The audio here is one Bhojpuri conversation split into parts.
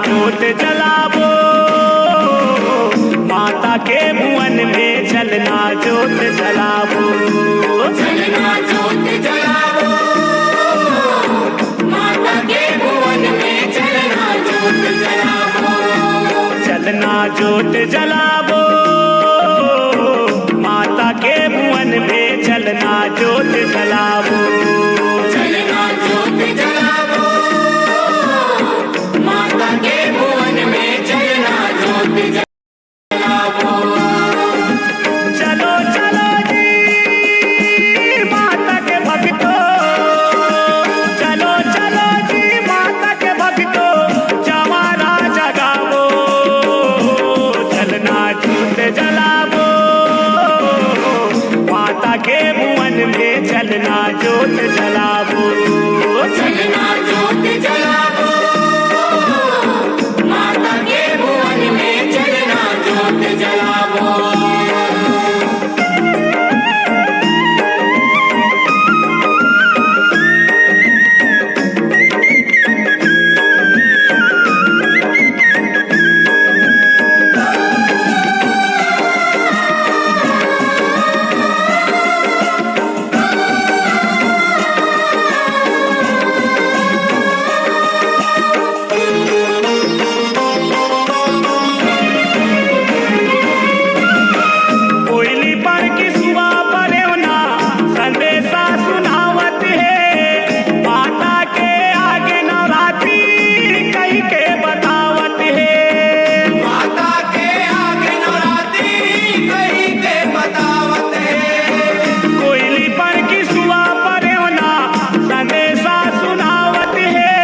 जोत जलावो, माता के भुवन में चलना जोत जलावो। चलना जोत जलावो, माता के भुवन में चलना जोत जलावो। चलना जोत जलावो, माता के भुवन में चलना जोत जलावो। चलना जोत जलावो, माता के भुवन में चलना जोत जलावो। चलो चलो जी माता के भक्तों, चलो चलो जी माता के भक्तों, जवारा जगावो, चलना जोत जलावो, माता के भुवन में चलना जोत जलावो। चलना जोत जलावो, माता के भुवन में चलना जोत जलावो। कोयली पर की सुबह परेवना संदेशा सुनावत है, माता के आगे नवरात्रि कही के बतावत है। माता के आगे नवरात्रि कही के बतावत है। कोयली पर की सुबह परेवना संदेशा सुनावत है,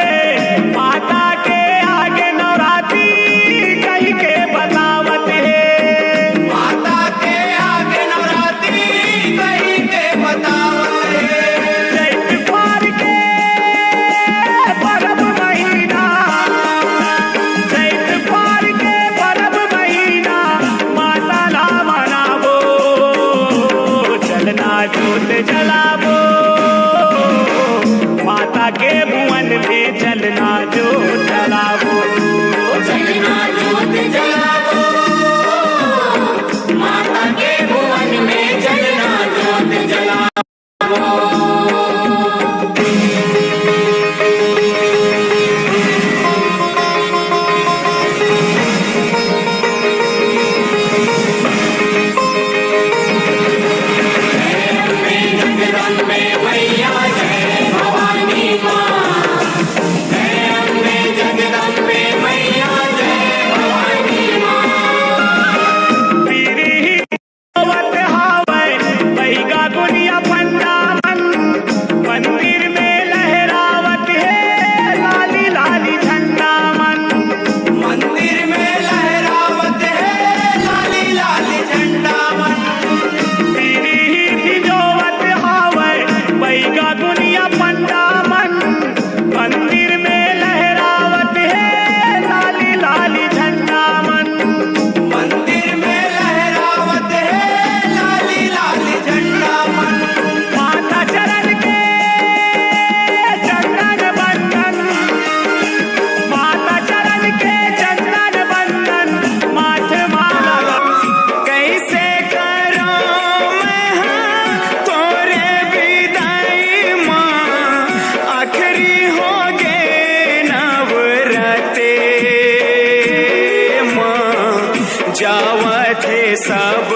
माता के आगे नवरात्रि कही के बतावत है। माता के आगे नवरात्रि कही के बतावत है। चैत पार के परब महीना, चैत पार के परब महीना, माता ला मनावो, चलना जोत जलावो, माता के भुवन में चलना जोत जलावो। चलना जोत जलावो, माता के भुवन में चलना जोत जलावो। जगदम्बे मैया जय भवानी माँ, जय अम्बे जगदम्बे मैया जय भवानी माँ। पीरी होवत हावै बैगा गुनिया पंडावन, मंदिर में लहरावत है लाली लाली झंडा मन। मंदिर में लहरावत है लाली लाली झंडा मन। पीरी भिजोवत हावै बैगा गुनिया पंडावन, मंदिर में लहरावत है लाली लाली झंडा मन। मंदिर में लहरावत है लाली लाली झंडा मन। माता चरण के चंदन बंदन, माता चरण के चंदन बंदन, माथे माला कैसे करो मैं तोरे विदाई माँ, आखिरी हो गे नवरते माँ, जावत है सब